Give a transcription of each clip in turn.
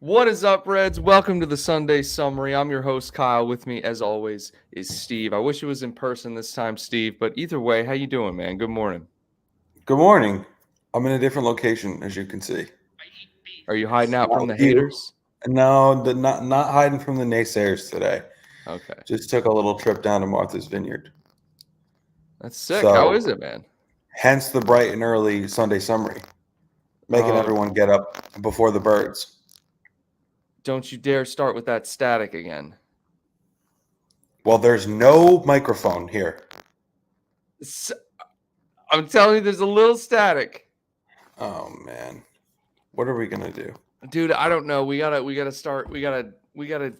What is up, Reds? Welcome to the Sunday Summary. I'm your host, Kyle. With me, as always, is Steve. I wish it was in person this time, Steve, but either way, how you doing, man? Good morning. Good morning. I'm in a different location, as you can see. Are you hiding out from Not the with you. haters? No, not hiding from the naysayers today. Okay. Just took a little trip down to Martha's Vineyard. That's sick. How So, is it, man? hence the bright and early Sunday summary, making Oh, everyone get up before the birds. don't you dare start with that static again. Well, there's no microphone here. S- I'm telling you, there's a little static. Oh man, what are we gonna do? Dude, I don't know. We gotta start. We gotta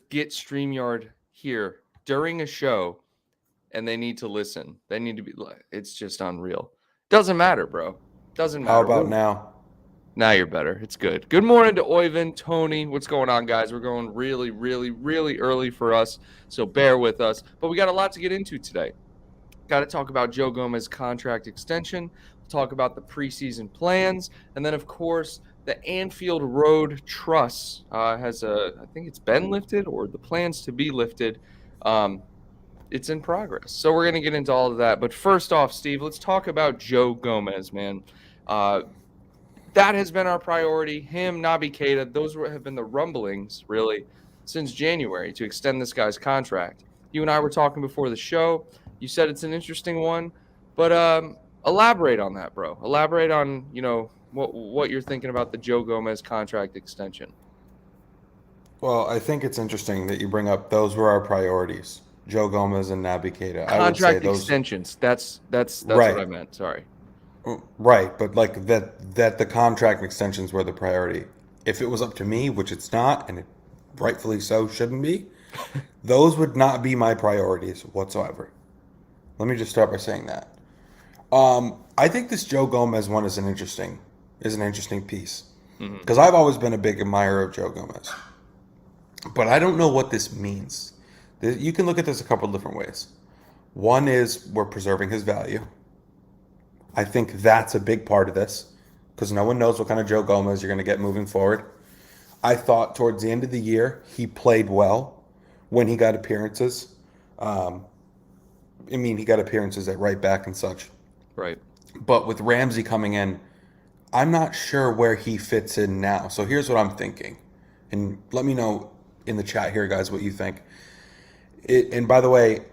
get StreamYard here during a show, and they need to listen. They need to be. It's just unreal. Doesn't matter, bro. Doesn't How matter. about now? Now you're better. It's good. Good morning to Oyvind, Tony. What's going on, guys? We're going really, really, really early for us, so bear with us. But we got a lot to get into today. Got to talk about Joe Gomez's contract extension. We'll talk about the preseason plans, and then, of course, the Anfield Road Trust has I think it's been lifted or the plans to be lifted. It's in progress. So we're going to get into all of that. But first off, Steve, let's talk about Joe Gomez, man. That has been our priority. Him, Naby Keita, those have been the rumblings, really, since January to extend this guy's contract. You and I were talking before the show. You said it's an interesting one, but elaborate on that, bro. Elaborate on, what you're thinking about the Joe Gomez contract extension. Well, I think it's interesting that you bring up those were our priorities, Joe Gomez and Naby Keita. I would say Contract those. extensions. That's what I Right. meant. Sorry. Right, but like that the contract extensions were the priority. If it was up to me, which it's not, and it rightfully so shouldn't be, those would not be my priorities whatsoever. Let me just start by saying that. I think this Joe Gomez one is an interesting piece Hmm. because I've always been a big admirer of Joe Gomez, but I don't know what this means. You can look at this a couple of different ways. One is we're preserving his value. I think that's a big part of this because no one knows what kind of Joe Gomez you're going to get moving forward. I thought towards the end of the year he played well when he got appearances. Um, he got appearances at right back and such. Right. But with Ramsey coming in, I'm not sure where he fits in now. So here's what I'm thinking. And let me know in the chat here, guys, what you think. And by the way,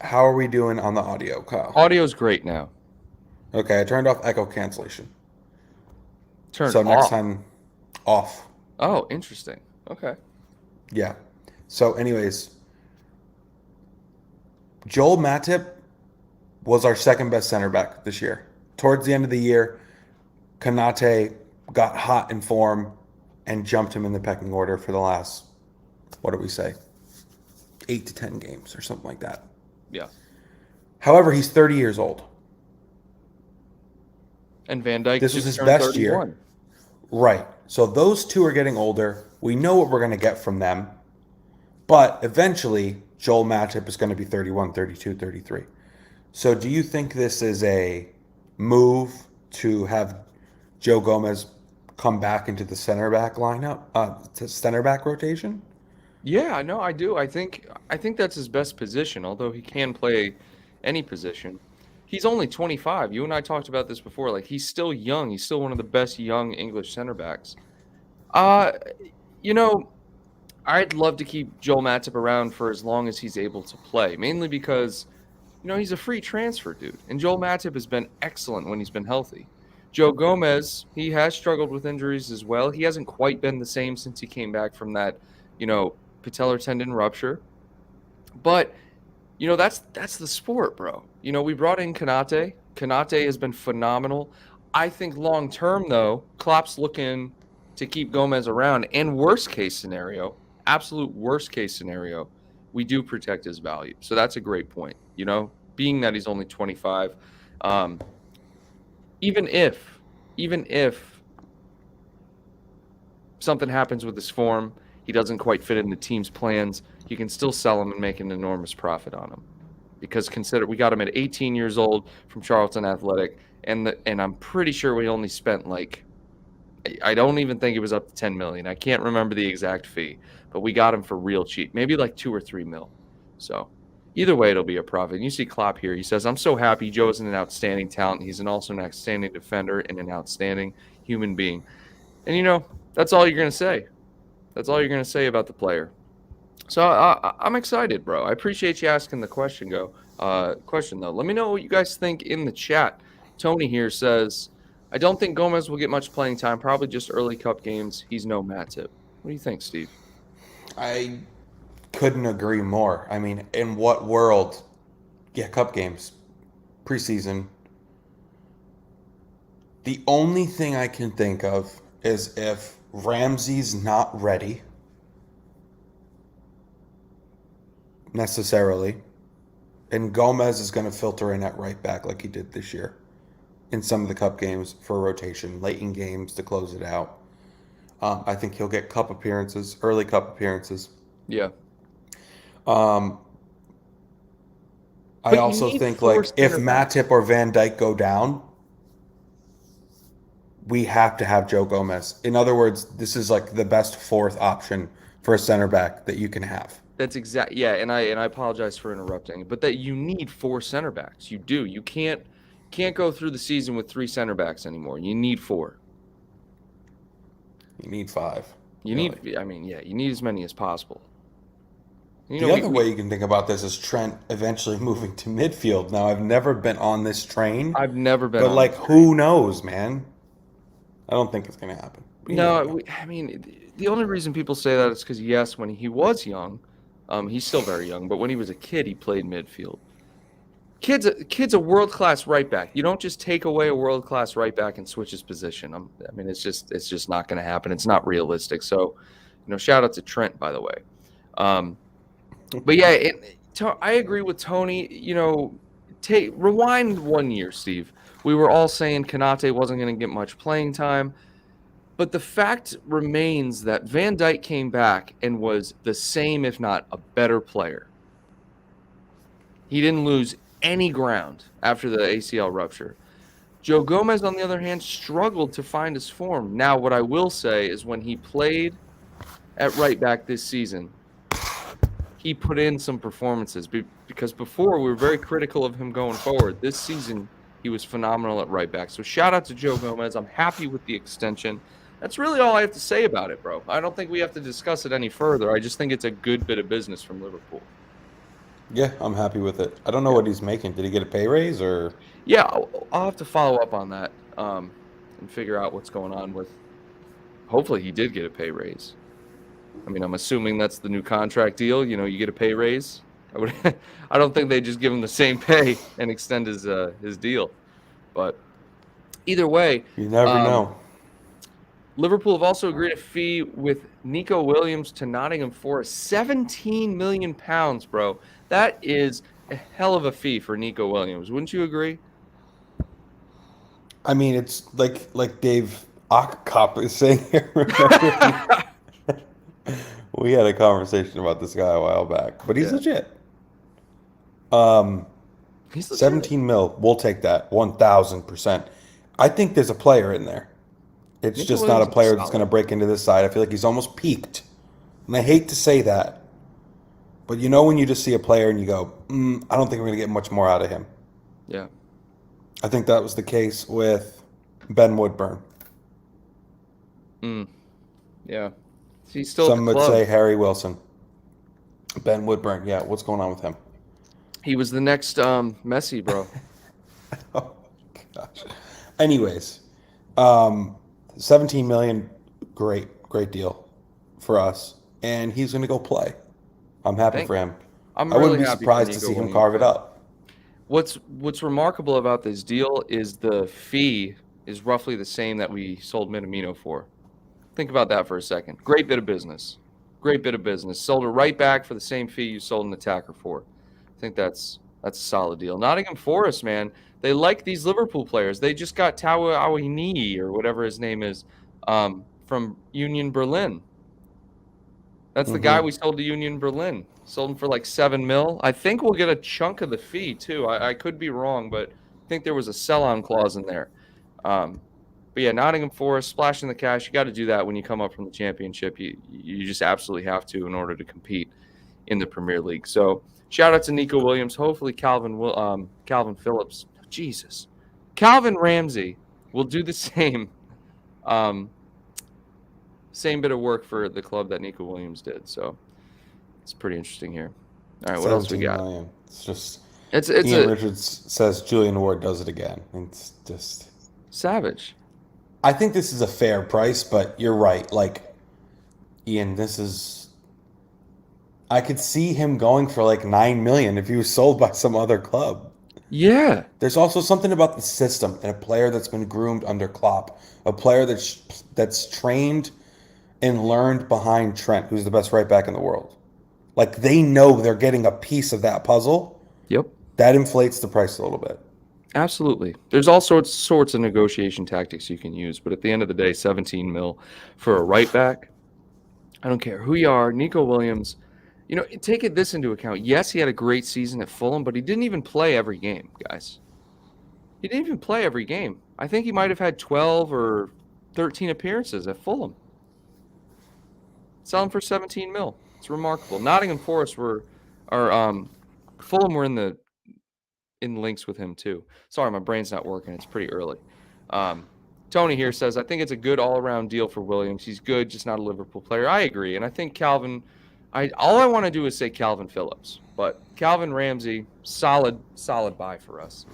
how are we doing on the audio, Kyle? Audio's great now. Okay, I turned off echo cancellation. Turned So next off. time, off. Oh, interesting. Okay. Yeah. So, anyways, Joel Matip was our second best center back this year. Towards the end of the year, Kanate got hot in form and jumped him in the pecking order for the last, what do we say, 8 to 10 games or something like that. Yeah. However, he's 30 years old. And Van Dyke This was just his turned best year. 31. Right. So those two are getting older. We know what we're going to get from them. But eventually, Joel Matip is going to be 31, 32, 33. So do you think this is a move to have Joe Gomez come back into the center back lineup, to center back rotation? Yeah, no, I do. I think that's his best position, although he can play any position. He's only 25. You and I talked about this before. Like he's still young. He's still one of the best young English center backs. Uh, you know, I'd love to keep Joel Matip around for as long as he's able to play, mainly because he's a free transfer dude. And Joel Matip has been excellent when he's been healthy. Joe Gomez, he has struggled with injuries as well. He hasn't quite been the same since he came back from that, patellar tendon rupture. But, that's the sport, bro. We brought in Kanate. Kanate has been phenomenal. I think long term, though, Klopp's looking to keep Gomez around. And worst case scenario, absolute worst case scenario, we do protect his value. So that's a great point, being that he's only 25. Um, even if something happens with his form, he doesn't quite fit in the team's plans, you can still sell him and make an enormous profit on him. Because consider we got him at 18 years old from Charlton Athletic, and I'm pretty sure we only spent like I don't even think it was up to 10 million. I can't remember the exact fee, but we got him for real cheap, maybe like 2 or 3 mil. So either way, it'll be a profit. And you see Klopp here. He says, "I'm so happy Joe is an outstanding talent. He's also an outstanding defender and an outstanding human being." And that's all you're gonna say. That's all you're gonna say about the player. So I'm excited, bro. I appreciate you asking the question. Question though. Let me know what you guys think in the chat. Tony here says, "I don't think Gomez will get much playing time. Probably just early cup games. He's no Matip." What do you think, Steve? I couldn't agree more. I mean, in what world? Yeah, cup games, preseason. The only thing I can think of is if Ramsey's not ready necessarily, and Gomez is going to filter in at right back like he did this year in some of the cup games for rotation, late in games to close it out. I think he'll get cup appearances, early cup appearances. Yeah. I But you also need think four like if center backs. Matip or Van Dijk go down, we have to have Joe Gomez. In other words, this is like the best fourth option for a center back that you can have. That's exact. Yeah, and I apologize for interrupting, but that you need 4 center backs. You do. You can't go through the season with 3 center backs anymore. You need 4. You need 5. You really. need. I mean, yeah, you need as many as possible. The other way you can think about this is Trent eventually moving to midfield. Now, I've never been on this train, I've never been. but on like, this. who knows, man? I don't think it's going to happen. But you never know. I mean, the only reason people say that is because yes, when he was young, he's still very young, but when he was a kid, he played midfield. Kid's a world-class right back. You don't just take away a world-class right back and switch his position. I mean, it's just not going to happen. It's not realistic. So, shout out to Trent, by the way. But yeah, I agree with Tony. Rewind 1 year, Steve. We were all saying Konate wasn't going to get much playing time. But the fact remains that Van Dijk came back and was the same, if not a better player. He didn't lose any ground after the ACL rupture. Joe Gomez, on the other hand, struggled to find his form. Now, what I will say is when he played at right back this season, he put in some performances because before we were very critical of him going forward. This season, he was phenomenal at right back. So shout out to Joe Gomez. I'm happy with the extension. That's really all I have to say about it, bro. I don't think we have to discuss it any further. I just think it's a good bit of business from Liverpool. Yeah, I'm happy with it. I don't know what he's making. Did he get a pay raise or? Yeah, I'll have to follow up on that and figure out what's going on with. Hopefully, he did get a pay raise. I mean, I'm assuming that's the new contract deal. You get a pay raise. I don't think they just give him the same pay and extend his deal. But either way, You never know. Liverpool have also agreed a fee with Nico Williams to Nottingham Forest, 17 million pounds, bro. That is a hell of a fee for Nico Williams. Wouldn't you agree? I mean, it's like Dave Ockcop is saying here. Remember? We had a conversation about this guy a while back, but he's legit. He's legit. 17 mil, we'll take that 1,000%. I think there's a player in there. It's Nico just Williams not a player is that's solid. going to break into this side. I feel like he's almost peaked. And I hate to say that. But when you just see a player and you go, I don't think we're going to get much more out of him. Yeah. I think that was the case with Ben Woodburn. Yeah. He's still Some at the would club. say Harry Wilson. Ben Woodburn, yeah. What's going on with him? He was the next Messi, bro. Oh, gosh. Anyways, 17 million, great deal for us. And he's going to go play. I'm happy for him. I'm I really wouldn't be happy for surprised to Nico see him Williams. carve it up. What's remarkable about this deal is the fee is roughly the same that we sold Minamino for. Think about that for a second. Great bit of business. Great bit of business. Sold a right back for the same fee you sold an attacker for. I think that's a solid deal. Nottingham Forest, man, they like these Liverpool players. They just got Tawa Awiniyi or whatever his name is from Union Berlin. That's the guy we sold to Union Berlin. Sold him for like 7 mil. I think we'll get a chunk of the fee too. I could be wrong, but I think there was a sell-on clause in there. But But yeah, Nottingham Forest, splashing the cash. You got to do that when you come up from the Championship. You just absolutely have to in order to compete in the Premier League. So shout out to Nico Williams. Hopefully Calvin Phillips. Jesus. Calvin Ramsey will do the same same bit of work for the club that Nico Williams did. So it's pretty interesting here. All right, what else we 17 got? million. It's just It's Ian a Richards says Julian Ward does it again. It's just savage. I think this is a fair price, but you're right. Like Ian, this is I could see him going for like 9 million if he was sold by some other club. Yeah. There's also something about the system and a player that's been groomed under Klopp, a player that's trained and learned behind Trent, who's the best right back in the world. Like they know they're getting a piece of that puzzle. Yep. That inflates the price a little bit. Absolutely. There's all sorts of negotiation tactics you can use, but at the end of the day, 17 mil for a right back. I don't care who you are. Nico Williams, take this into account. Yes, he had a great season at Fulham, but he didn't even play every game, guys. He didn't even play every game. I think he might have had 12 or 13 appearances at Fulham. Sell him for 17 mil. It's remarkable. Nottingham Forest Fulham were in links with him too. Sorry, my brain's not working. It's pretty early. Tony here says, I think it's a good all-around deal for Williams. He's good, just not a Liverpool player. I agree. And I think all I want to do is say Calvin Phillips. But Calvin Ramsey, solid buy for us.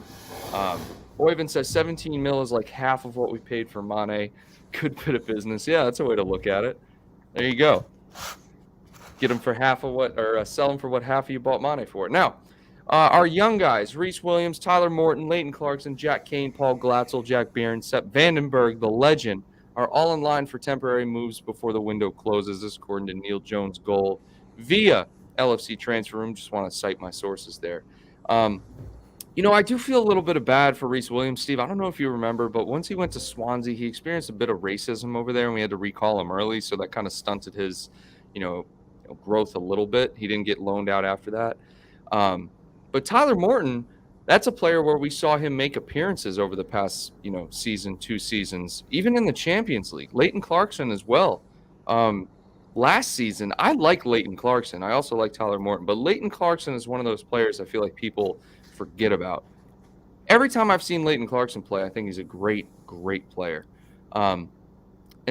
Oyvind says 17 mil is like half of what we paid for Mane. Good bit of business. Yeah, that's a way to look at it. There you go. Get him for half of what, or sell him for what half of you bought Mane for. Now, our young guys, Reece Williams, Tyler Morton, Leighton Clarkson, Jack Kane, Paul Glatzel, Jack Behrens, Sepp Vandenberg, the legend, are all in line for temporary moves before the window closes. This according to Neil Jones' goal via LFC Transfer Room. Just want to cite my sources there. I do feel a little bit of bad for Reece Williams, Steve. I don't know if you remember, but once he went to Swansea, he experienced a bit of racism over there, and we had to recall him early, so that kind of stunted his, growth a little bit. He didn't get loaned out after that. But Tyler Morton, that's a player where we saw him make appearances over the past, season, 2 seasons, even in the Champions League. Leighton Clarkson as well. Last season, I like Leighton Clarkson. I also like Tyler Morton. But Leighton Clarkson is one of those players I feel like people forget about. Every time I've seen Leighton Clarkson play, I think he's a great, great player. And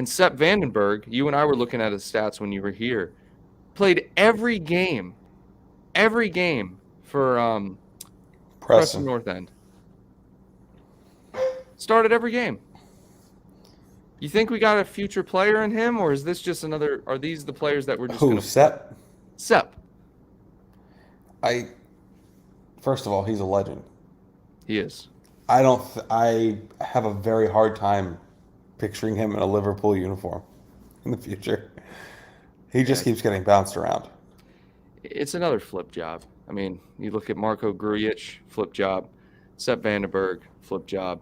Sepp Vandenberg, you and I were looking at his stats when you were here, played every game for Preston North End. Started every game. You think we got a future player in him, or is this just are these the players that we're just going to... Sepp? Sepp. First of all, he's a legend. He is. I have a very hard time picturing him in a Liverpool uniform in the future. He just keeps getting bounced around. It's another flip job. I mean, you look at Marco Grujic, flip job. Sepp Vandenberg, flip job.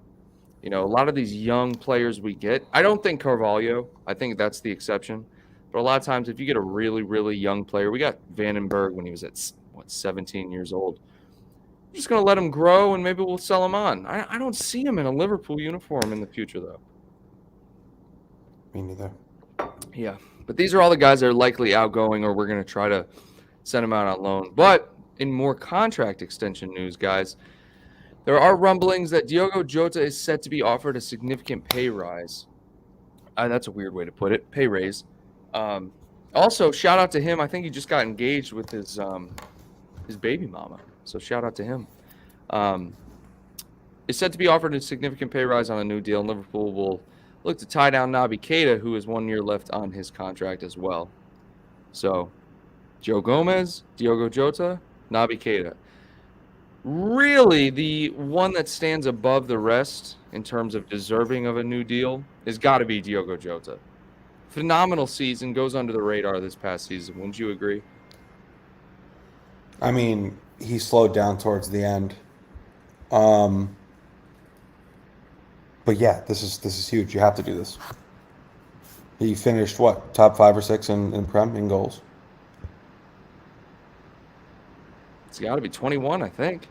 A lot of these young players we get, I don't think Carvalho, I think that's the exception. But a lot of times if you get a really, really young player, we got Vandenberg when he was at, 17 years old. We're just going to let him grow and maybe we'll sell him on. I don't see him in a Liverpool uniform in the future, though. Me neither. Yeah, but these are all the guys that are likely outgoing or we're going to try to send them out on loan. But in more contract extension news, guys, there are rumblings that Diogo Jota is set to be offered a significant pay rise. That's a weird way to put it. Pay raise. Also, shout out to him. I think he just got engaged with his baby mama. So shout out to him. Is set to be offered a significant pay rise on a new deal. Liverpool will look to tie down Naby Keita, who has 1 year left on his contract as well. So, Joe Gomez, Diogo Jota, Naby Keita. Really, the one that stands above the rest in terms of deserving of a new deal has got to be Diogo Jota. Phenomenal season, goes under the radar this past season. Wouldn't you agree? I mean, he slowed down towards the end. But yeah, this is huge. You have to do this. He finished top 5 or 6 in Prem in goals. It's got to be 21, I think.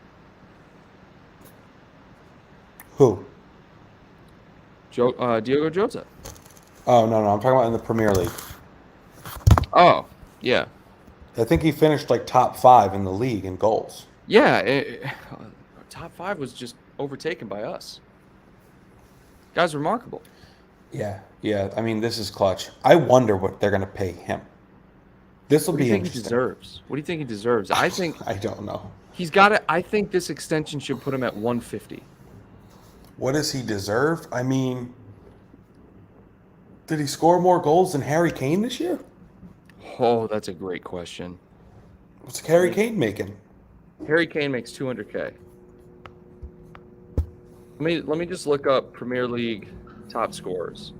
Who? Diogo Jota. Oh, no, I'm talking about in the Premier League. Oh, yeah. I think he finished like top 5 in the league in goals. Yeah, top 5 was just overtaken by us. Guy's remarkable. Yeah. I mean, this is clutch. I wonder what they're going to pay him. This will What do you be think he interesting. deserves? What do you think he deserves? I think I don't know. he's got it. I think this extension should put him at 150. What does he deserve? I mean, did he score more goals than Harry Kane this year? Oh, that's a great question. What's Harry Kane making? Harry Kane makes 200K. Let me just look up Premier League top scorers.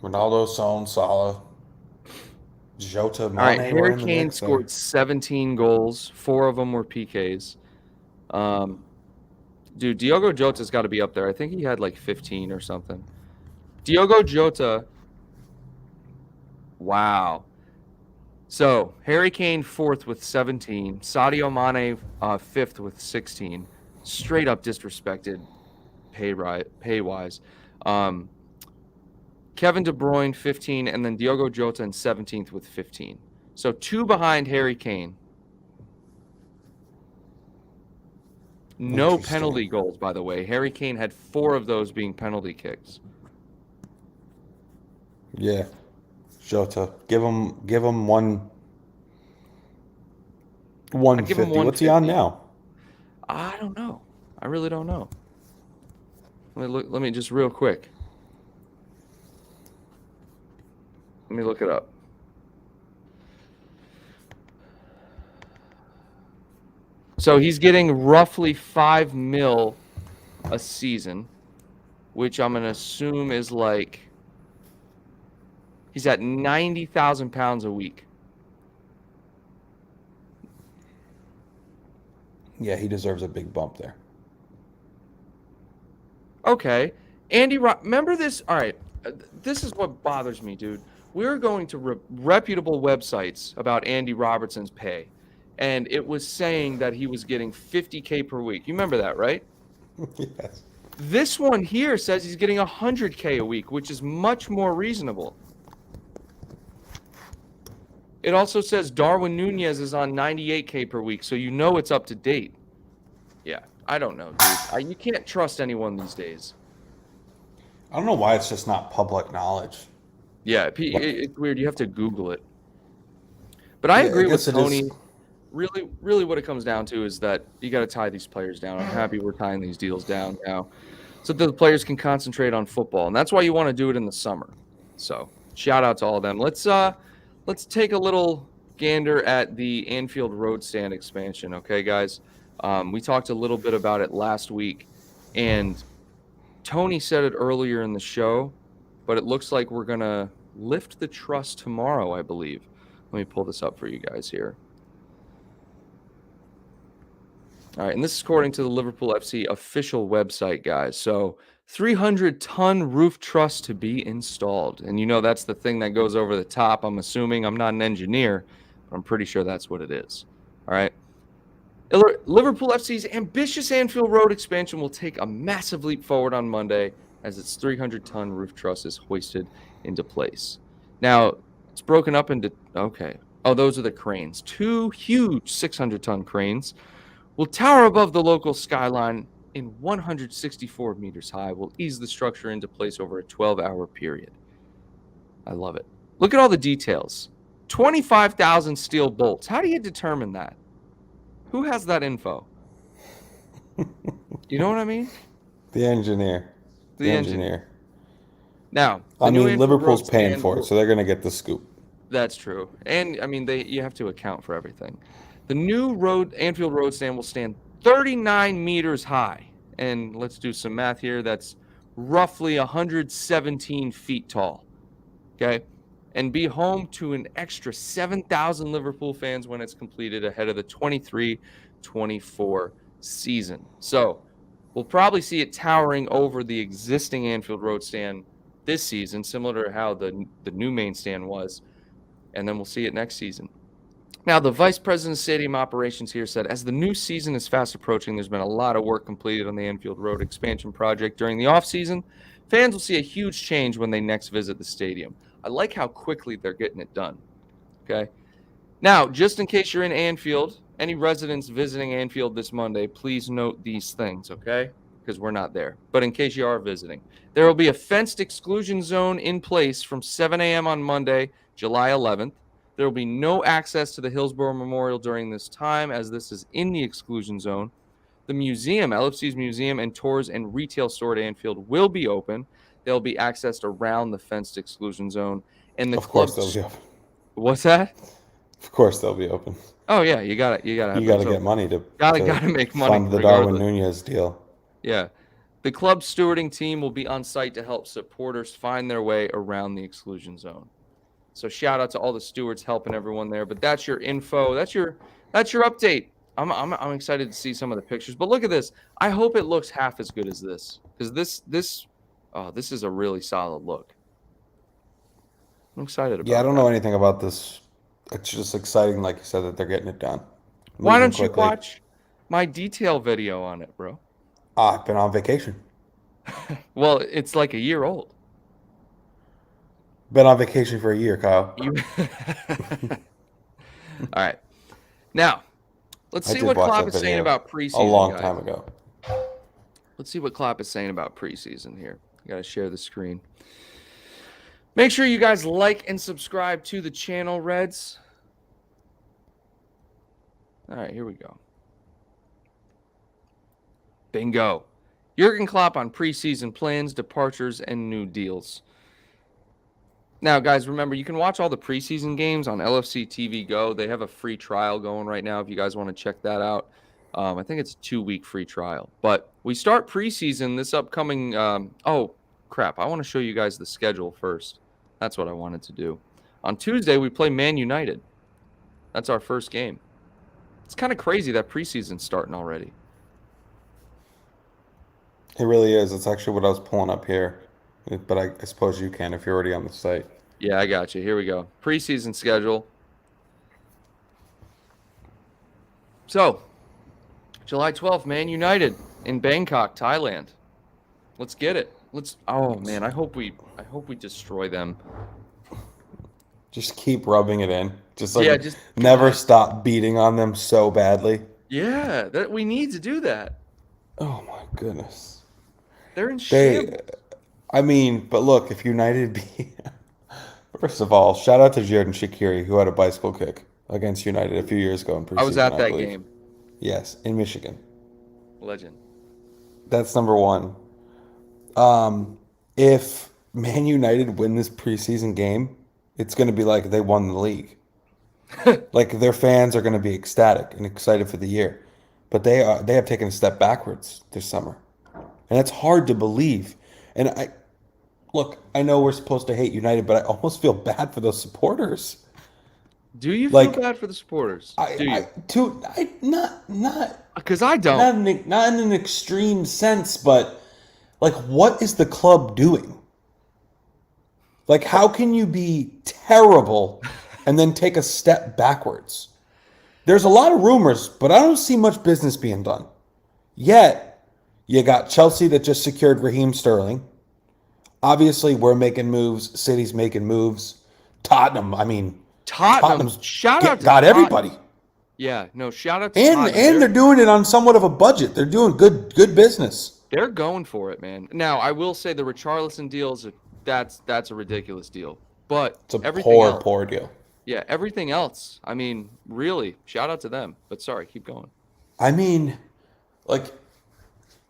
Ronaldo, Son, Salah, Jota, Mane. All right, were Harry in the Kane mix there. scored 17 goals. 4 of them were PKs. Dude, Diogo Jota's got to be up there. I think he had like 15 or something. Diogo Jota. Wow. So, Harry Kane 4th with 17. Sadio Mane 5th with 16. Straight up disrespected pay-wise. Kevin De Bruyne 15, and then Diogo Jota in 17th with 15. So 2 behind Harry Kane. No penalty goals, by the way. Harry Kane had 4 of those being penalty kicks. Yeah, Jota. Give him 150. What's he on now? I don't know. I really don't know. Let me just real quick. Let me look it up. So he's getting roughly 5 mil a season, which I'm going to assume is like, he's at 90,000 pounds a week. Yeah, he deserves a big bump there. Okay. Remember this? All right. This is what bothers me, dude. We're going to reputable websites about Andy Robertson's pay, and it was saying that he was getting 50K per week. You remember that, right? Yes. This one here says he's getting 100K a week, which is much more reasonable. It also says Darwin Nunez is on 98K per week, so you know it's up to date. Yeah, I don't know, dude. You can't trust anyone these days. I don't know why it's just not public knowledge. Yeah, it's weird. You have to Google it. But I agree with Tony. Really, really what it comes down to is that you got to tie these players down. I'm happy we're tying these deals down now so that the players can concentrate on football. And that's why you want to do it in the summer. So shout out to all of them. Let's take a little gander at the Anfield Road Stand expansion, okay, guys? We talked a little bit about it last week, and Tony said it earlier in the show, but it looks like we're going to lift the truss tomorrow, I believe. Let me pull this up for you guys here. All right, and this is according to the Liverpool FC official website, guys. So 300-ton roof truss to be installed. And you know that's the thing that goes over the top. I'm assuming. I'm not an engineer, but I'm pretty sure that's what it is. All right. Liverpool FC's ambitious Anfield Road expansion will take a massive leap forward on Monday as its 300-ton roof truss is hoisted into place. Now, it's broken up into, okay. Oh, those are the cranes. 2 huge 600-ton cranes will tower above the local skyline in 164 meters high, will ease the structure into place over a 12-hour period. I love it. Look at all the details. 25,000 steel bolts. How do you determine that? Who has that info? You know what I mean? The engineer. The engineer. Now, I mean, Liverpool's paying for it, so they're going to get the scoop. That's true. And, I mean, you have to account for everything. The new Anfield Road Stand will stand 39 meters high. And let's do some math here. That's roughly 117 feet tall. Okay? And be home to an extra 7,000 Liverpool fans when it's completed ahead of the 23-24 season. So we'll probably see it towering over the existing Anfield Road Stand this season, similar to how the new main stand was. And then we'll see it next season. Now, the vice president of stadium operations here said, as the new season is fast approaching, there's been a lot of work completed on the Anfield Road expansion project during the offseason. Fans will see a huge change when they next visit the stadium. I like how quickly they're getting it done. Okay. Now, just in case you're in Anfield, any residents visiting Anfield this Monday, please note these things, okay? Because we're not there. But in case you are visiting, there will be a fenced exclusion zone in place from 7 a.m. on Monday, July 11th. There will be no access to the Hillsborough Memorial during this time, as this is in the exclusion zone. The museum, LFC's museum, and tours and retail store at Anfield will be open. They'll be accessed around the fenced exclusion zone. And the Of course club's... they'll be open. What's that? Of course they'll be open. Oh yeah, you gotta have You got those to get open. money to Gotta make money fund the regardless. Darwin Nunez deal. Yeah. The club stewarding team will be on site to help supporters find their way around the exclusion zone. So shout out to all the stewards helping everyone there. But that's your info. That's your update. I'm excited to see some of the pictures. But look at this. I hope it looks half as good as this, because this is a really solid look. I'm excited about it. Yeah, I don't know anything about this. It's just exciting, like you said, that they're getting it done. Why Moving don't you quickly. watch my detail video on it, bro? I've been on vacation. Well, it's like a year old. Been on vacation for a year, Kyle. All right. Now, let's I see did what watch Klopp that is saying video about preseason. a long guys. time ago. Let's see what Klopp is saying about preseason here. I got to share the screen. Make sure you guys like and subscribe to the channel, Reds. All right, here we go. Bingo. Jurgen Klopp on preseason plans, departures, and new deals. Now, guys, remember, you can watch all the preseason games on LFC TV Go. They have a free trial going right now if you guys want to check that out. I think it's a 2-week free trial. But we start preseason this upcoming oh, crap. I want to show you guys the schedule first. That's what I wanted to do. On Tuesday, we play Man United. That's our first game. It's kind of crazy that preseason's starting already. It really is. It's actually what I was pulling up here. But I suppose you can if you're already on the site. Yeah, I got you. Here we go. Preseason schedule. So, July 12th, Man United in Bangkok, Thailand. Let's get it. Oh man, I hope we destroy them. Just keep rubbing it in. Just never stop beating on them so badly. Yeah, we need to do that. Oh my goodness. They're in shambles. I mean, but look, if United beat... First of all, shout out to Xherdan Shaqiri, who had a bicycle kick against United a few years ago in preseason. I was at that believe. game. Yes, in Michigan. Legend. That's number one. If Man United win this preseason game, it's going to be like they won the league. Like their fans are going to be ecstatic and excited for the year. But they have taken a step backwards this summer. And it's hard to believe. And I know we're supposed to hate United, but I almost feel bad for those supporters. Do you feel bad for the supporters? Not because I don't. Not in an extreme sense, but like, what is the club doing? Like, how can you be terrible and then take a step backwards? There's a lot of rumors, but I don't see much business being done. Yet, you got Chelsea that just secured Raheem Sterling. Obviously, we're making moves. City's making moves. Tottenham, Tottenham's shout out to got Tottenham. Everybody. Yeah, no, shout out to Tottenham. And they're doing it on somewhat of a budget. They're doing good business. They're going for it, man. Now, I will say the Richarlison deals, that's a ridiculous deal. But it's a poor deal. Yeah, everything else, really, shout out to them. But sorry, keep going.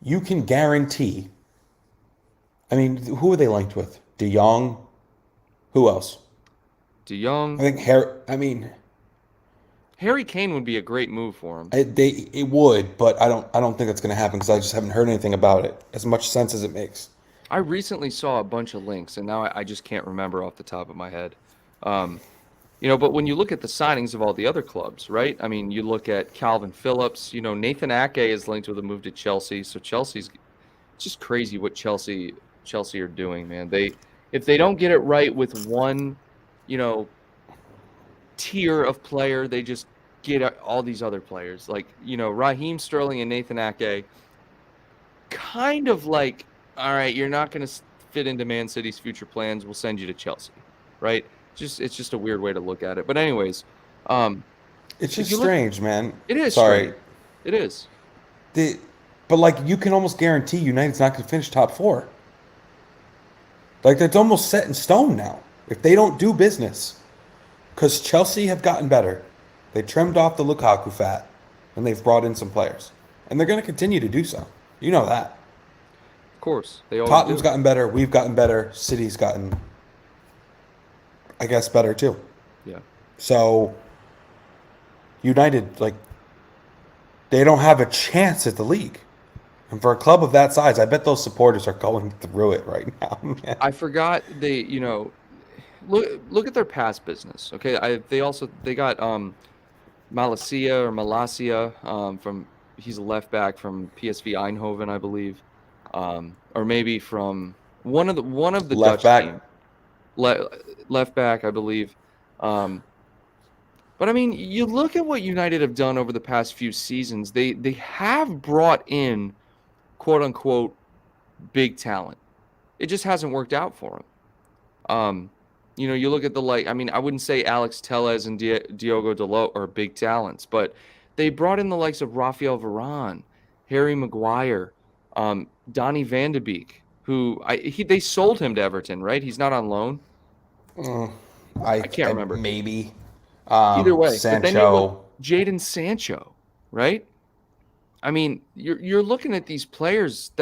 You can guarantee. Who are they linked with? De Jong? Who else? De Jong. I think Harry Kane would be a great move for him. It would, but I don't think that's going to happen because I just haven't heard anything about it. As much sense as it makes. I recently saw a bunch of links, and now I just can't remember off the top of my head. But when you look at the signings of all the other clubs, right? You look at Calvin Phillips. Nathan Ake is linked with a move to Chelsea. So Chelsea's just crazy what Chelsea are doing, man. If they don't get it right with one, tier of player. They just get all these other players. Like, Raheem Sterling and Nathan Ake, kind of like, all right, you're not going to fit into Man City's future plans. We'll send you to Chelsea, right? It's just a weird way to look at it. But anyways, It's if just you look, strange, man. it is Sorry. strange. It is. But like you can almost guarantee United's not going to finish top 4. Like that's almost set in stone now. If they don't do business, because Chelsea have gotten better, they trimmed off the Lukaku fat, and they've brought in some players, and they're going to continue to do so. You know that. Of course, they always Tottenham's do. gotten better. We've gotten better. City's gotten, I guess, better too. Yeah. So United, like, they don't have a chance at the league. And for a club of that size, I bet those supporters are going through it right now. Man. I forgot look at their past business. Okay, they got Malacia from he's a left back from PSV Eindhoven, I believe, or maybe from one of the Left Dutch back. team, left back, I believe. But I mean, you look at what United have done over the past few seasons. They have brought in, quote unquote, big talent. It just hasn't worked out for them. You look at I wouldn't say Alex Tellez and Diogo Dalot are big talents, but they brought in the likes of Rafael Varane, Harry Maguire, Donny van de Beek, who they sold him to Everton, right? He's not on loan. I can't remember. Maybe. Either way, Sancho. but then you look, Jadon Sancho, right? I mean, you're looking at these players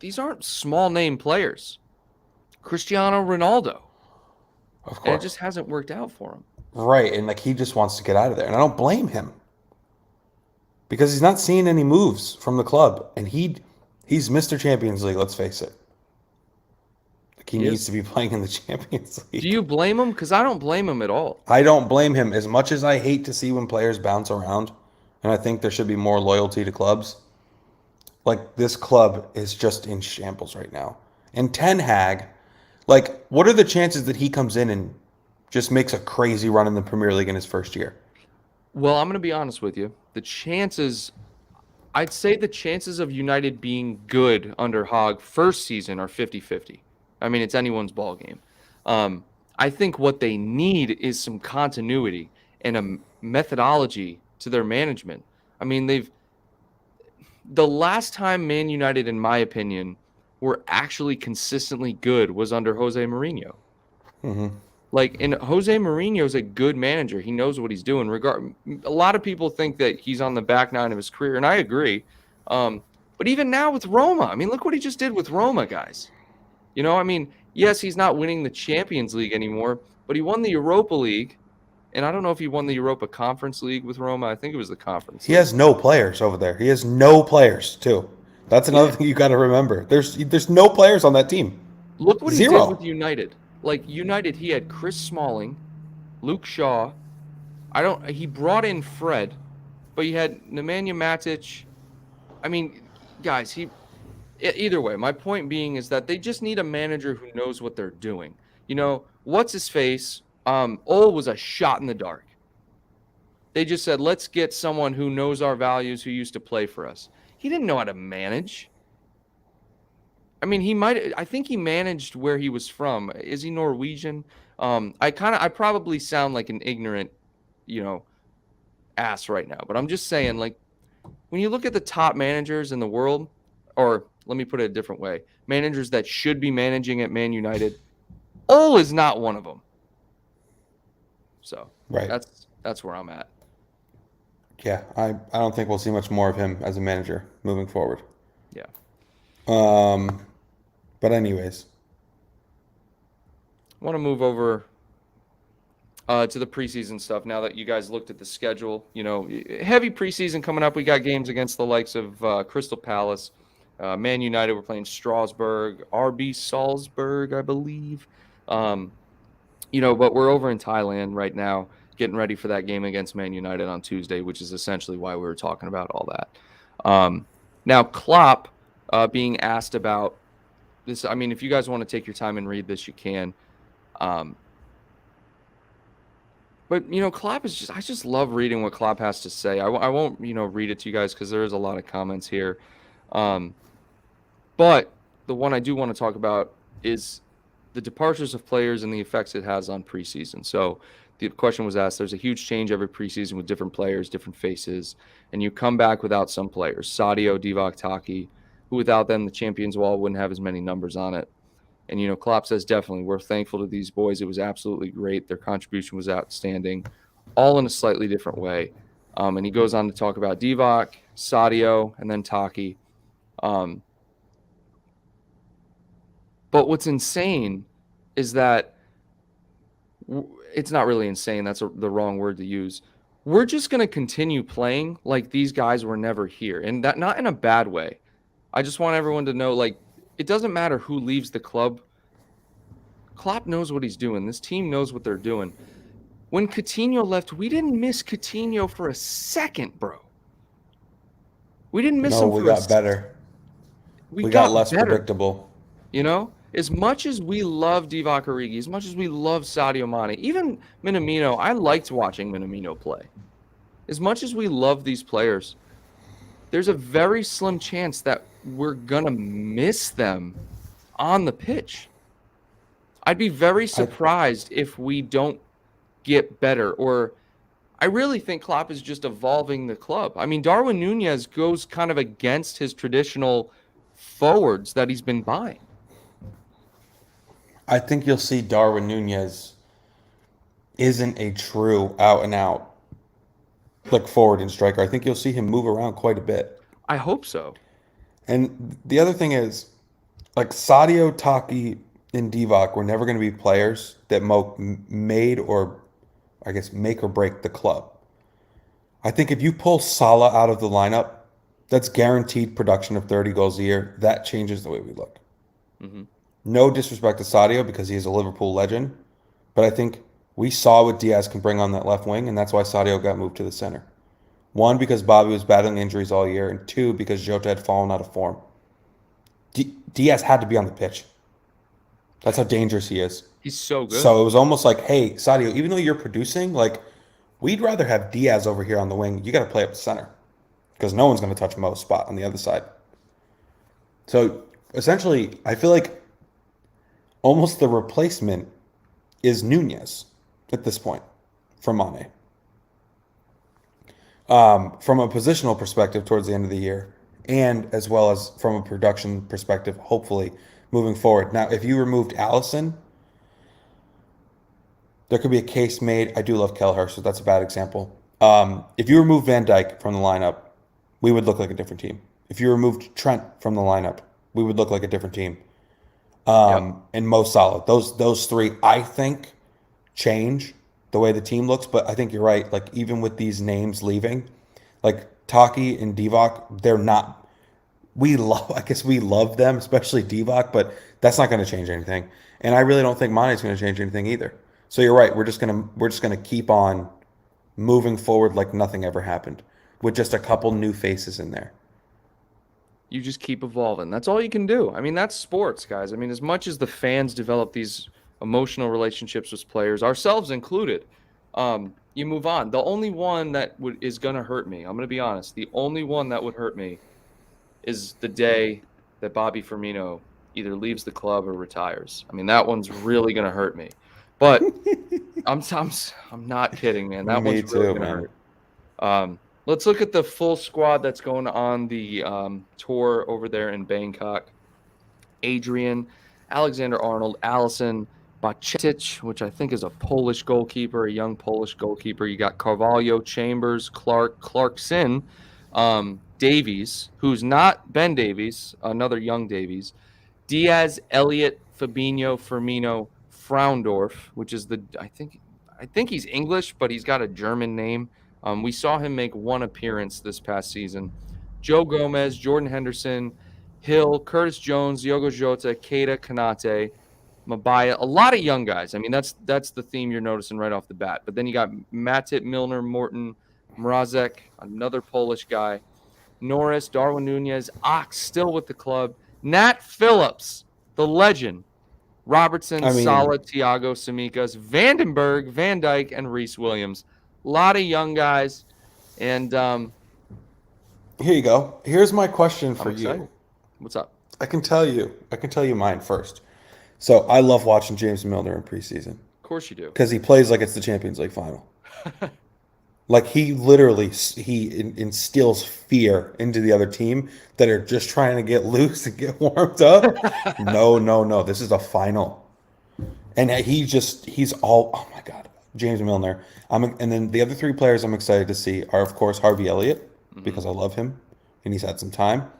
these aren't small name players. Cristiano Ronaldo. Of course. And it just hasn't worked out for him. Right, and like he just wants to get out of there. And I don't blame him. Because he's not seeing any moves from the club. And he's Mr. Champions League, let's face it. Like he needs to be playing in the Champions League. Do you blame him? Because I don't blame him at all. I don't blame him. As much as I hate to see when players bounce around, and I think there should be more loyalty to clubs, like this club is just in shambles right now. And Ten Hag, like, what are the chances that he comes in and just makes a crazy run in the Premier League in his first year? Well, I'm going to be honest with you. I'd say the chances of United being good under Hag first season are 50-50. I mean, it's anyone's ball game. I think what they need is some continuity and a methodology to their management. I mean, the last time Man United, in my opinion, were actually consistently good was under Jose Mourinho. Mm-hmm. And Jose Mourinho's a good manager. He knows what he's doing. A lot of people think that he's on the back nine of his career, and I agree. But even now with Roma, I mean, look what he just did with Roma, guys. I mean, yes, he's not winning the Champions League anymore, but he won the Europa League. And I don't know if he won the Europa Conference League with Roma. I think it was the Conference League. He has no players over there. He has no players, too. That's another thing you got to remember. There's no players on that team. Look what Zero. he did with United. United, he had Chris Smalling, Luke Shaw. He brought in Fred, but he had Nemanja Matic. I mean, guys, either way, my point being is that they just need a manager who knows what they're doing. What's his face? Ole was a shot in the dark. They just said, let's get someone who knows our values, who used to play for us. He didn't know how to manage. I mean, I think he managed where he was from. Is he Norwegian? I probably sound like an ignorant, ass right now, but I'm just saying, when you look at the top managers in the world, or let me put it a different way, managers that should be managing at Man United, Ole is not one of them. So right. That's where I'm at. Yeah, I don't think we'll see much more of him as a manager moving forward. Yeah. But anyways, I want to move over to the preseason stuff now that you guys looked at the schedule. Heavy preseason coming up. We got games against the likes of Crystal Palace, Man United. We're playing Strasbourg, RB Salzburg, I believe. But we're over in Thailand right now, getting ready for that game against Man United on Tuesday, which is essentially why we were talking about all that. Now, Klopp being asked about this. I mean, if you guys want to take your time and read this, you can. But Klopp is I just love reading what Klopp has to say. I won't read it to you guys because there is a lot of comments here. Um, but the one I do want to talk about is the departures of players and the effects it has on preseason. So the question was asked, there's a huge change every preseason with different players, different faces, and you come back without some players, Sadio, Divock, Taki, who without them, the Champions Wall wouldn't have as many numbers on it. And, Klopp says definitely, we're thankful to these boys. It was absolutely great. Their contribution was outstanding, all in a slightly different way. And he goes on to talk about Divock, Sadio, and then Taki. But what's insane is that it's not really insane. That's the wrong word to use. We're just going to continue playing like these guys were never here. And that not in a bad way. I just want everyone to know, like, it doesn't matter who leaves the club. Klopp knows what he's doing. This team knows what they're doing. When Coutinho left, we didn't miss Coutinho for a second, bro. We didn't miss him for we got better. We got less better. Predictable. As much as we love Divock Origi, as much as we love Sadio Mane, even Minamino, I liked watching Minamino play. As much as we love these players, there's a very slim chance that we're going to miss them on the pitch. I'd be very surprised if we don't get better, or I really think Klopp is just evolving the club. I mean, Darwin Nunez goes kind of against his traditional forwards that he's been buying. I think you'll see Darwin Nunez isn't a true out and out like forward and striker. I think you'll see him move around quite a bit. I hope so. And the other thing is, like Sadio, Taki, and Divock were never going to be players that made or, I guess, make or break the club. I think if you pull Salah out of the lineup, that's guaranteed production of 30 goals a year. That changes the way we look. Mm-hmm. No disrespect to Sadio because he is a Liverpool legend, but I think we saw what Diaz can bring on that left wing, and that's why Sadio got moved to the center. One, because Bobby was battling injuries all year, and two, because Jota had fallen out of form. Diaz had to be on the pitch. That's how dangerous he is. He's so good. So it was almost like, hey, Sadio, even though you're producing, like, we'd rather have Diaz over here on the wing. You got to play up the center because no one's going to touch Mo's spot on the other side. So essentially, I feel like almost the replacement is Nunez at this point for Mane. From a positional perspective towards the end of the year, and as well as from a production perspective, hopefully moving forward. Now, if you removed Allison, there could be a case made. I do love Kelleher, so that's a bad example. If you remove Van Dijk from the lineup, we would look like a different team. If you removed Trent from the lineup, we would look like a different team. And Mo Salah. Those three, I think, change the way the team looks. But I think you're right. Like, even with these names leaving, like Taki and Divock, they're not. I guess we love them, especially Divock, but that's not going to change anything. And I really don't think Mane's going to change anything either. So you're right. We're just gonna keep on moving forward like nothing ever happened, with just a couple new faces in there. You just keep evolving. That's all you can do. I mean, that's sports, guys. I mean, as much as the fans develop these emotional relationships with players, ourselves included, you move on. The only one that is going to hurt me, I'm going to be honest, the only one that would hurt me is the day that Bobby Firmino either leaves the club or retires. I mean, that one's really going to hurt me. But I'm not kidding, man. That one's really going to hurt. Let's look at the full squad that's going on the tour over there in Bangkok. Adrian, Alexander-Arnold, Alisson, Bacetic, which I think is a Polish goalkeeper, a young Polish goalkeeper. You got Carvalho, Chambers, Clarkson, Davies, who's not Ben Davies, another young Davies, Diaz, Elliott, Fabinho, Firmino, Fraundorf, which is I think he's English, but he's got a German name. We saw him make one appearance this past season. Joe Gomez, Jordan Henderson, Hill, Curtis Jones, Diogo Jota, Keita, Konate, Mabaya, a lot of young guys. I mean, that's the theme you're noticing right off the bat. But then you got Matip, Milner, Morton, Mrazek, another Polish guy, Norris, Darwin Nunez, Ox still with the club, Nat Phillips, the legend, Robertson, I mean, Salah, Thiago, Simikas, Vandenberg, Van Dijk, and Reece Williams. A lot of young guys, and here you go. Here's my question I'm for you. excited. What's up? I can tell you. I can tell you mine first. So I love watching James Milner in preseason Of course you do. because he plays like it's the Champions League final. Like he literally instills fear into the other team that are just trying to get loose and get warmed up. No, no, no. This is a final, and he's all, oh my god, James Milner. And then the other three players I'm excited to see are of course Harvey Elliott because I love him and he's had some time.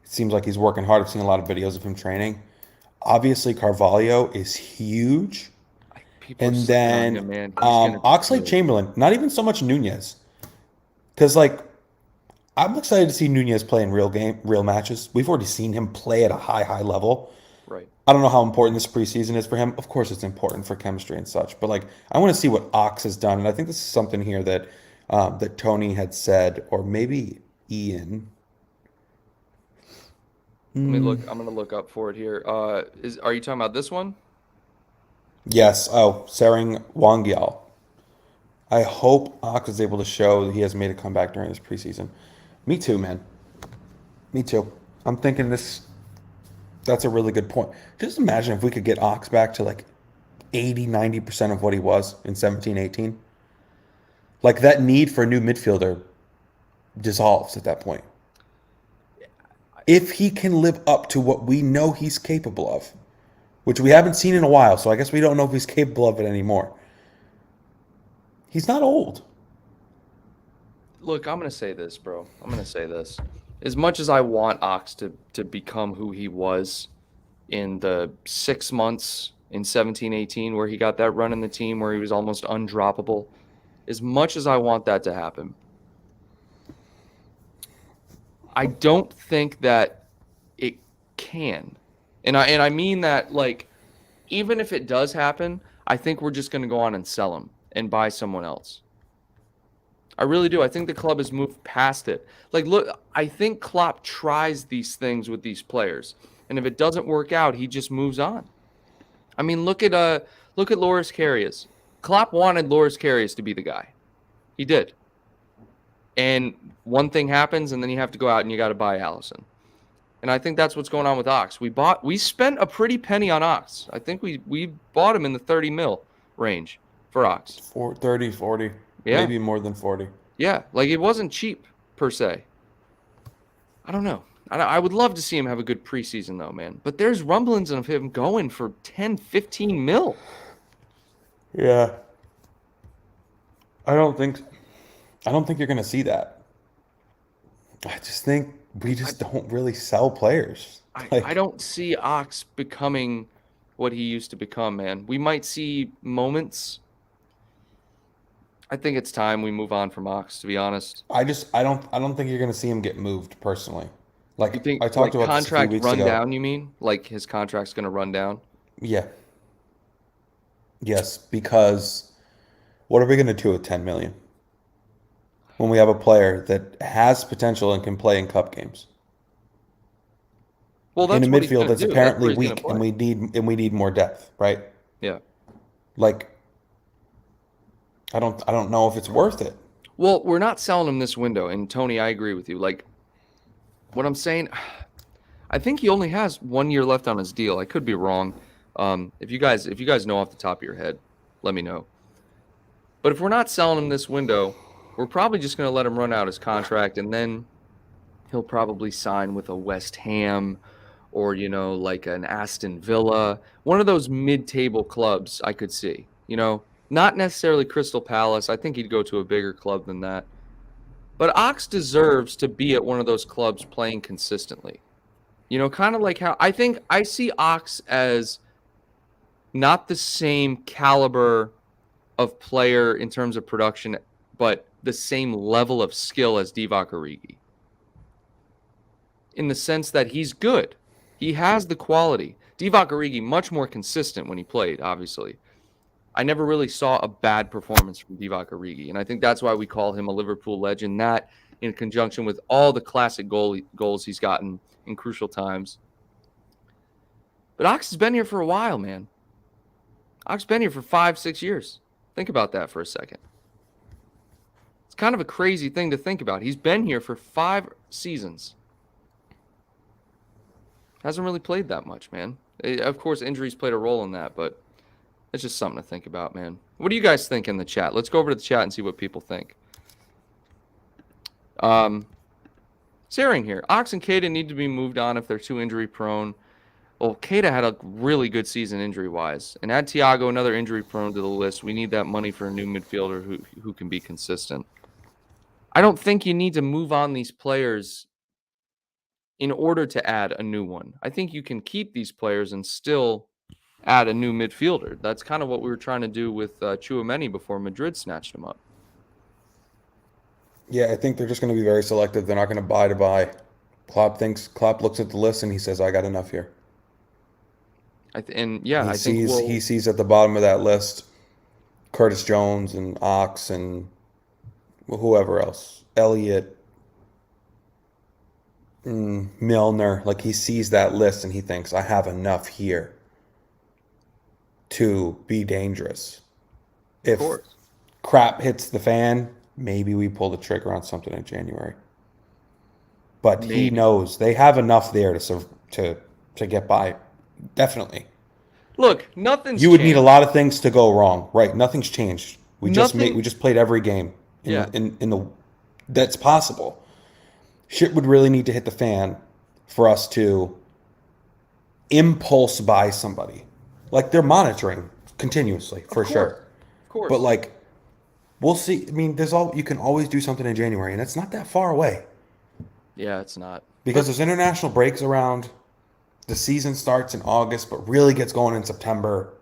It seems like he's working hard. I've seen a lot of videos of him training. Obviously, Carvalho is huge. People are And sleeping on him, then man. He's gonna be Oxley good. Chamberlain, not even so much Nunez, because like I'm excited to see Nunez play in real matches. We've already seen him play at a high level. Right. I don't know how important this preseason is for him. Of course, it's important for chemistry and such, but like I want to see what Ox has done, and I think this is something here that that Tony had said, or maybe Ian. Let me look. I'm gonna look up for it here. Are you talking about this one? Yes. Oh, Sering Wangyal. I hope Ox is able to show that he has made a comeback during this preseason. Me too, man. Me too. I'm thinking this. That's a really good point. Just imagine if we could get Ox back to like 80, 90% of what he was in 17, 18. Like that need for a new midfielder dissolves at that point. If he can live up to what we know he's capable of, which we haven't seen in a while, so I guess we don't know if he's capable of it anymore. He's not old. Look, I'm gonna say this, bro. I'm gonna say this. As much as I want Ox to become who he was in the 6 months in 17, 18, where he got that run in the team where he was almost undroppable, as much as I want that to happen, I don't think that it can. And I mean that, like, even if it does happen, I think we're just gonna go on and sell him and buy someone else. I really do. I think the club has moved past it. Like, look, I think Klopp tries these things with these players, and if it doesn't work out, he just moves on. I mean, look at Loris Karius. Klopp wanted Loris Karius to be the guy. He did. And one thing happens, and then you have to go out and you got to buy Allison. And I think that's what's going on with Ox. We spent a pretty penny on Ox. I think we bought him in the 30 mil range for Ox. 30, 40. Yeah. Maybe more than 40. Yeah, like it wasn't cheap per se. I don't know. I would love to see him have a good preseason though, man. But there's rumblings of him going for 10, 15 mil. Yeah. I don't think you're going to see that. I just think we just don't really sell players. I don't see Ox becoming what he used to become, man. We might see moments. I think it's time we move on from Ox, to be honest. I don't think you're going to see him get moved personally. Like You think I talked about this a few contract weeks run ago. down, you mean? Like his contract's going to run down? Yeah. Yes, because what are we going to do with 10 million when we have a player that has potential and can play in cup games? Well, that's In a what he's midfield gonna that's do. apparently That's what he's weak gonna and we need more depth, right? Yeah. Like I don't know if it's worth it. Well, we're not selling him this window, and Tony, I agree with you. Like, what I'm saying, I think he only has 1 year left on his deal. I could be wrong. If you guys know off the top of your head, let me know. But if we're not selling him this window, we're probably just going to let him run out his contract, and then he'll probably sign with a West Ham or, like an Aston Villa, one of those mid-table clubs I could see, not necessarily Crystal Palace. I think he'd go to a bigger club than that. But Ox deserves to be at one of those clubs playing consistently. Kind of like how I see Ox as not the same caliber of player in terms of production, but the same level of skill as Divock Origi. In the sense that he's good. He has the quality. Divock Origi, much more consistent when he played, obviously. I never really saw a bad performance from Divock Origi, and I think that's why we call him a Liverpool legend, that in conjunction with all the classic goals he's gotten in crucial times. But Ox has been here for a while, man. Ock's been here for 5-6 years. Think about that for a second. It's kind of a crazy thing to think about. He's been here for 5 seasons. Hasn't really played that much, man. Of course, injuries played a role in that, but it's just something to think about, man. What do you guys think in the chat? Let's go over to the chat and see what people think. Saring here. Ox and Keita need to be moved on if they're too injury prone. Well, Keita had a really good season injury-wise. And add Thiago, another injury prone, to the list. We need that money for a new midfielder who can be consistent. I don't think you need to move on these players in order to add a new one. I think you can keep these players and still add a new midfielder. That's kind of what we were trying to do with Tchouaméni before Madrid snatched him up. Yeah, I think they're just going to be very selective. They're not going to buy to buy. Klopp looks at the list and he says, "I got enough here." I think he sees at the bottom of that list Curtis Jones and Ox and whoever else, Elliott, Milner. Like, he sees that list and he thinks, "I have enough here to be dangerous." If crap hits the fan, maybe we pull the trigger on something in January. But he knows they have enough there to get by. Definitely. Look, nothing's You would changed. need a lot of things to go wrong, right? Nothing's changed. We just played every game in the that's possible. Shit would really need to hit the fan for us to impulse buy somebody. Like, they're monitoring continuously for sure. Of course. But like, we'll see. I mean, you can always do something in January, and it's not that far away. Yeah, it's not. Because there's international breaks around. The season starts in August, but really gets going in September.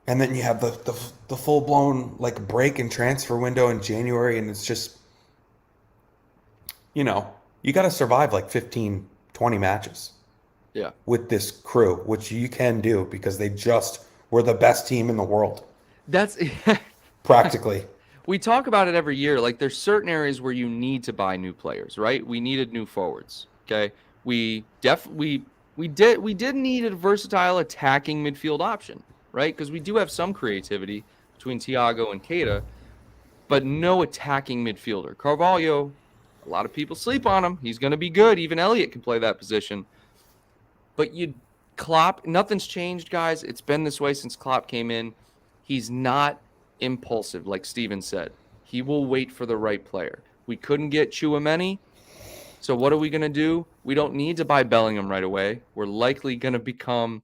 And then you have the full-blown like break and transfer window in January, and it's just, you got to survive like 15, 20 matches. Yeah. With this crew, which you can do because they just were the best team in the world. That's practically. We talk about it every year. Like, there's certain areas where you need to buy new players, right? We needed new forwards. Okay. We did need a versatile attacking midfield option, right? Because we do have some creativity between Thiago and Keita, but no attacking midfielder. Carvalho, a lot of people sleep on him. He's going to be good. Even Elliott can play that position. But Klopp, nothing's changed, guys. It's been this way since Klopp came in. He's not impulsive, like Steven said. He will wait for the right player. We couldn't get Tchouaméni. So what are we going to do? We don't need to buy Bellingham right away. We're likely going to become,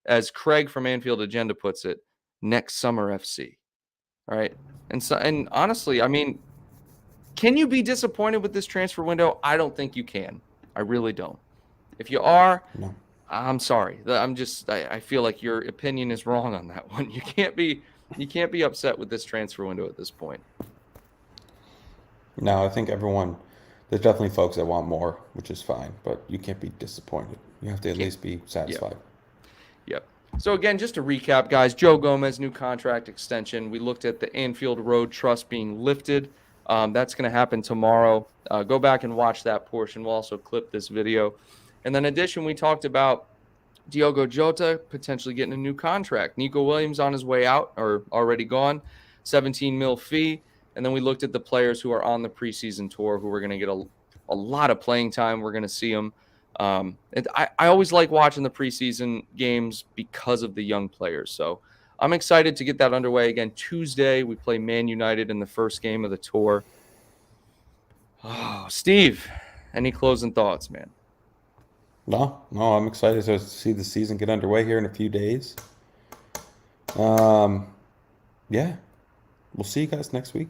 as Craig from Anfield Agenda puts it, next summer FC. All right. And honestly, I mean, can you be disappointed with this transfer window? I don't think you can. I really don't. If you are, no. I'm sorry. I feel like your opinion is wrong on that one. You can't be upset with this transfer window at this point. No, I think there's definitely folks that want more, which is fine, but you can't be disappointed. You have to at least be satisfied. Yep. So again, just to recap, guys, Joe Gomez, new contract extension. We looked at the Anfield Road Trust being lifted. That's going to happen tomorrow. Go back and watch that portion. We'll also clip this video. And then in addition, we talked about Diogo Jota potentially getting a new contract. Nico Williams on his way out or already gone, 17 mil fee. And then we looked at the players who are on the preseason tour who are going to get a lot of playing time. We're going to see them. I always like watching the preseason games because of the young players. So I'm excited to get that underway. Again, Tuesday, we play Man United in the first game of the tour. Oh, Steve, any closing thoughts, man? No, I'm excited to see the season get underway here in a few days. Yeah, we'll see you guys next week.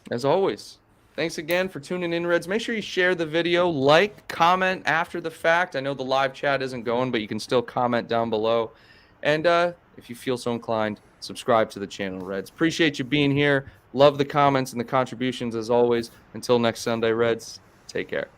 As always, thanks again for tuning in, Reds. Make sure you share the video, like, comment after the fact. I know the live chat isn't going, but you can still comment down below. And if you feel so inclined, subscribe to the channel, Reds. Appreciate you being here. Love the comments and the contributions as always. Until next Sunday, Reds, take care.